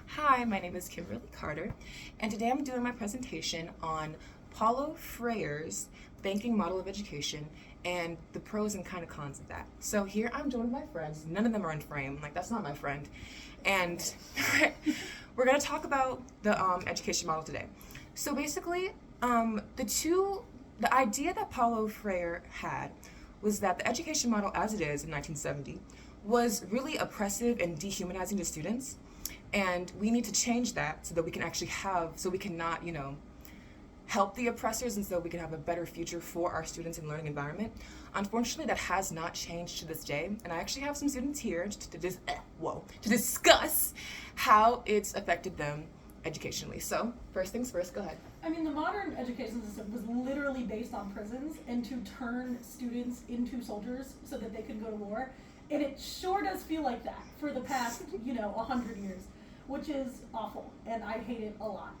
Hi, my name is Kimberly Carter, and today I'm doing my presentation on Paulo Freire's banking model of education and the pros and kind of cons of that. So here I'm joined with my friends. None of them are in frame. Like, that's not my friend. And we're going to talk about the education model today. So basically, the idea that Paulo Freire had was that the education model as it is in 1970 was really oppressive and dehumanizing to students, and we need to change that so that we can actually so we can not, help the oppressors, and so we can have a better future for our students and learning environment. Unfortunately, that has not changed to this day, and I actually have some students here to discuss how it's affected them educationally. So, first things first, go ahead. I mean, the modern education system was literally based on prisons and to turn students into soldiers so that they could go to war. And it sure does feel like that for the past, 100 years, which is awful, and I hate it a lot.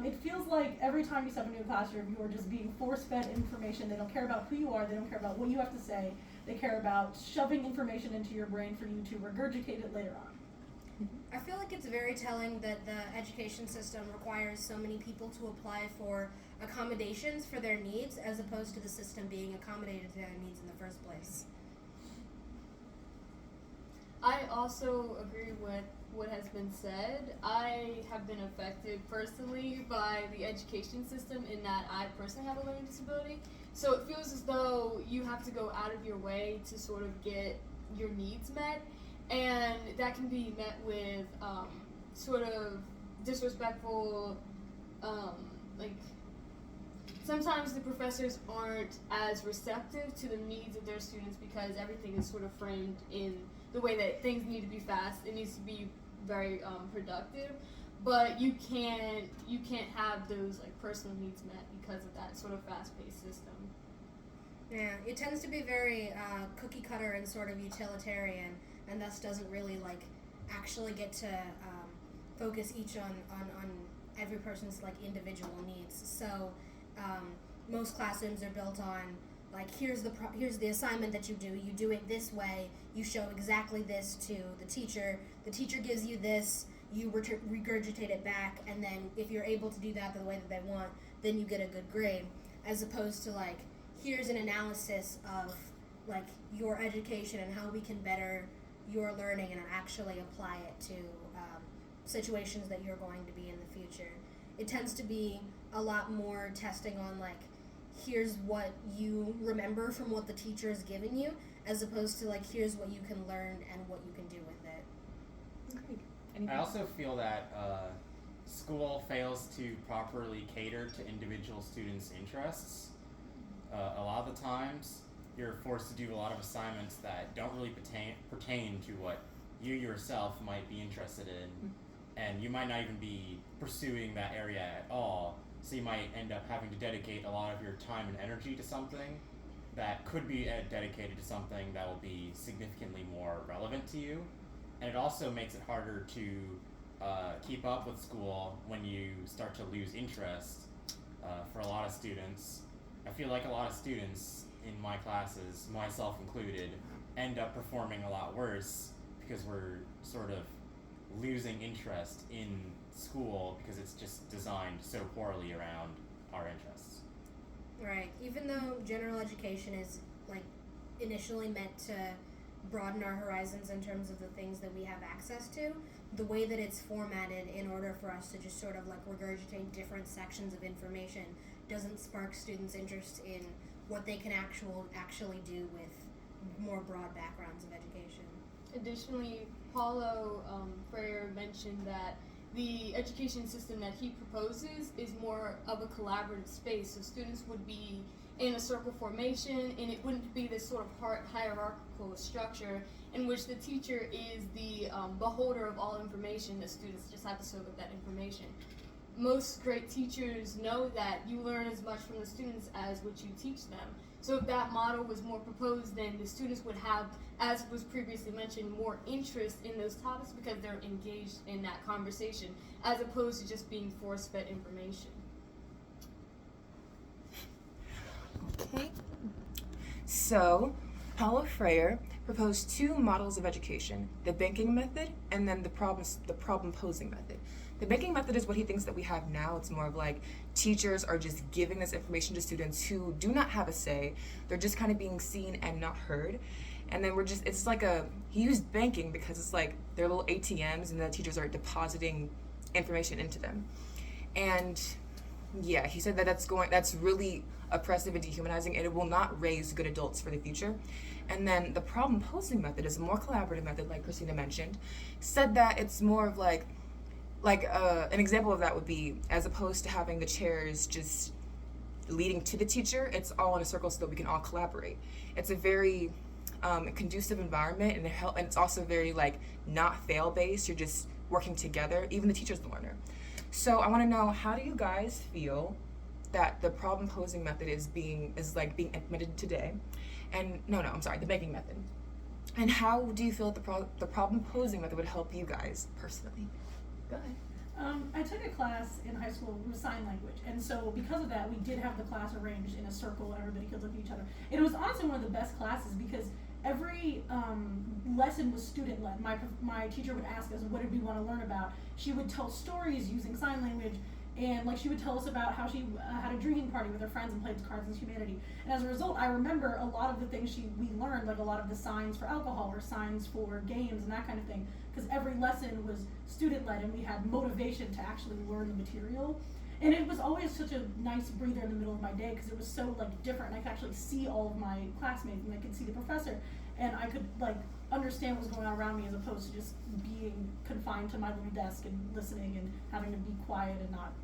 It feels like every time you step into a classroom, you are just being force-fed information. They don't care about who you are. They don't care about what you have to say. They care about shoving information into your brain for you to regurgitate it later on. I feel like it's very telling that the education system requires so many people to apply for accommodations for their needs as opposed to the system being accommodated to their needs in the first place. I also agree with what has been said. I have been affected personally by the education system in that I personally have a learning disability. So it feels as though you have to go out of your way to sort of get your needs met. And that can be met with sort of disrespectful, sometimes the professors aren't as receptive to the needs of their students because everything is sort of framed in the way that things need to be fast. It needs to be very productive, but you can't have those personal needs met because of that sort of fast-paced system. Yeah, it tends to be very cookie cutter and sort of utilitarian, and thus doesn't really actually get to focus each on every person's individual needs. So most classrooms are built on here's the assignment that you do it this way, you show exactly this to the teacher gives you this, you regurgitate it back, and then if you're able to do that the way that they want, then you get a good grade, as opposed to here's an analysis of your education and how we can better your learning and actually apply it to situations that you're going to be in the future. It tends to be a lot more testing on here's what you remember from what the teacher has given you, as opposed to here's what you can learn and what you can do with it. I also feel that school fails to properly cater to individual students' interests. A lot of the times, you're forced to do a lot of assignments that don't really pertain to what you yourself might be interested in, and you might not even be pursuing that area at all, so you might end up having to dedicate a lot of your time and energy to something that could be dedicated to something that will be significantly more relevant to you, and it also makes it harder to keep up with school when you start to lose interest. For a lot of students, I feel like a lot of students in my classes, myself included, end up performing a lot worse because we're sort of losing interest in school because it's just designed so poorly around our interests. Right. Even though general education is initially meant to broaden our horizons in terms of the things that we have access to, the way that it's formatted in order for us to just sort of regurgitate different sections of information doesn't spark students' interest in what they can actually do with more broad backgrounds of education. Additionally, Paulo Freire mentioned that the education system that he proposes is more of a collaborative space, so students would be in a circle formation, and it wouldn't be this sort of hierarchical structure in which the teacher is the beholder of all information. The students just have to soak up that information. Most great teachers know that you learn as much from the students as what you teach them. So if that model was more proposed, then the students would have, as was previously mentioned, more interest in those topics because they're engaged in that conversation, as opposed to just being force-fed information. Okay. So, Paulo Freire proposed two models of education: the banking method and then the problem posing method. The banking method is what he thinks that we have now. It's more of like teachers are just giving this information to students who do not have a say. They're just kind of being seen and not heard. And then it's like he used banking because it's like they're little ATMs and the teachers are depositing information into them. And yeah, he said that that's really oppressive and dehumanizing, and it will not raise good adults for the future. And then the problem posing method is a more collaborative method, like Christina mentioned. Said that it's more of like an example of that would be, as opposed to having the chairs just leading to the teacher, it's all in a circle so that we can all collaborate. It's a very conducive environment, and it's also very like not fail based. You're just working together. Even the teacher's the learner. So I want to know, how do you guys feel that the problem posing method is being implemented today? And the banking method. And how do you feel that the problem posing method would help you guys personally? Go ahead. I took a class in high school with sign language, and so because of that, we did have the class arranged in a circle. Everybody could look at each other. And it was honestly one of the best classes because every lesson was student led. My teacher would ask us, what did we want to learn about? She would tell stories using sign language, and like she would tell us about how she had a drinking party with her friends and played Cards Against Humanity. And as a result, I remember a lot of the things we learned, like a lot of the signs for alcohol or signs for games and that kind of thing, because every lesson was student led and we had motivation to actually learn the material. And it was always such a nice breather in the middle of my day because it was so like different. I could actually see all of my classmates and I could see the professor, and I could like understand what was going on around me as opposed to just being confined to my little desk and listening and having to be quiet and not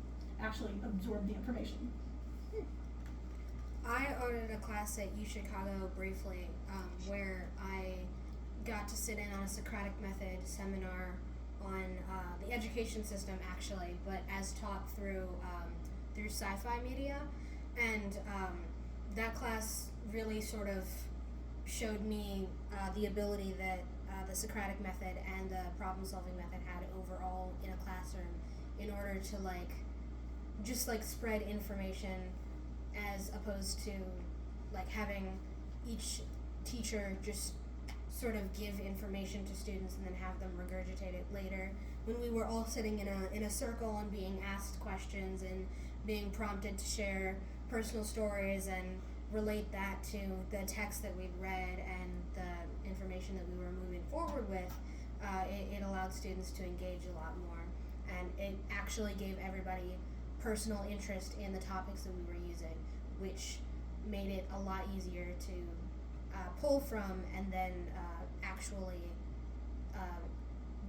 actually absorb the information. I ordered a class at UChicago briefly, where I got to sit in on a Socratic Method seminar on the education system, actually, but as taught through sci-fi media, and that class really sort of showed me the ability that the Socratic Method and the problem-solving method had overall in a classroom, in order to just spread information, as opposed to having each teacher just sort of give information to students and then have them regurgitate it later. When we were all sitting in a circle and being asked questions and being prompted to share personal stories and relate that to the text that we'd read and the information that we were moving forward with, it allowed students to engage a lot more, and it actually gave everybody personal interest in the topics that we were using, which made it a lot easier to pull from and then actually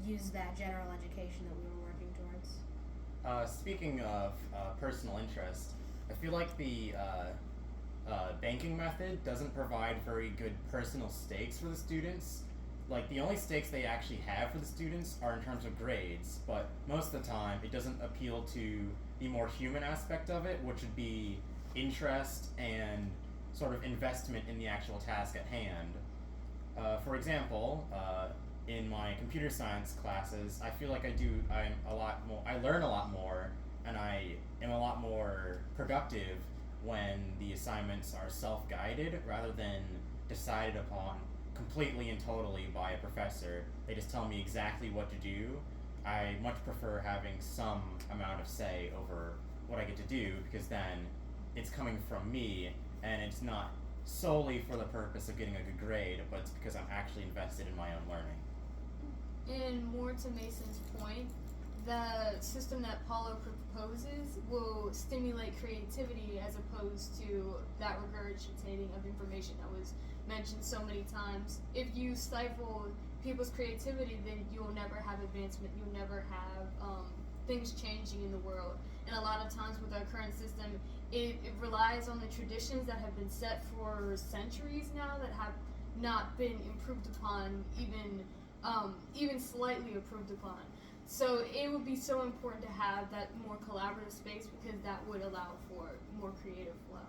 use that general education that we were working towards. Speaking of personal interest, I feel like the banking method doesn't provide very good personal stakes for the students. Like, the only stakes they actually have for the students are in terms of grades, but most of the time it doesn't appeal to the more human aspect of it, which would be interest and sort of investment in the actual task at hand. For example, in my computer science classes, I feel like I learn a lot more, and I am a lot more productive when the assignments are self-guided rather than decided upon completely and totally by a professor. They just tell me exactly what to do. I much prefer having some amount of say over what I get to do, because then it's coming from me and it's not solely for the purpose of getting a good grade, but it's because I'm actually invested in my own learning. And more to Mason's point, the system that Paulo proposes will stimulate creativity as opposed to that regurgitating of information that was mentioned so many times. If you stifle people's creativity, then you'll never have advancement, you'll never have things changing in the world. And a lot of times with our current system, it relies on the traditions that have been set for centuries now that have not been improved upon, even slightly improved upon. So it would be so important to have that more collaborative space, because that would allow for more creative flow.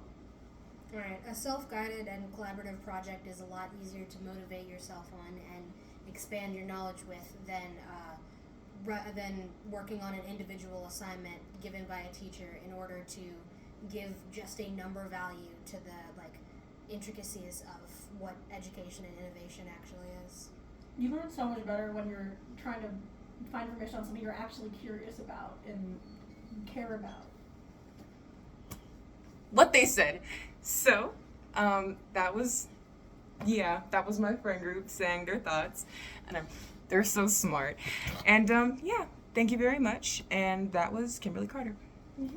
Right. A self-guided and collaborative project is a lot easier to motivate yourself on and expand your knowledge with than working on an individual assignment given by a teacher in order to give just a number value to the intricacies of what education and innovation actually is. You learn so much better when you're trying to find information on something you're actually curious about and care about. What they said. So, that was my friend group saying their thoughts, and they're so smart. And yeah, thank you very much. And that was Kimberly Carter. Mm-hmm.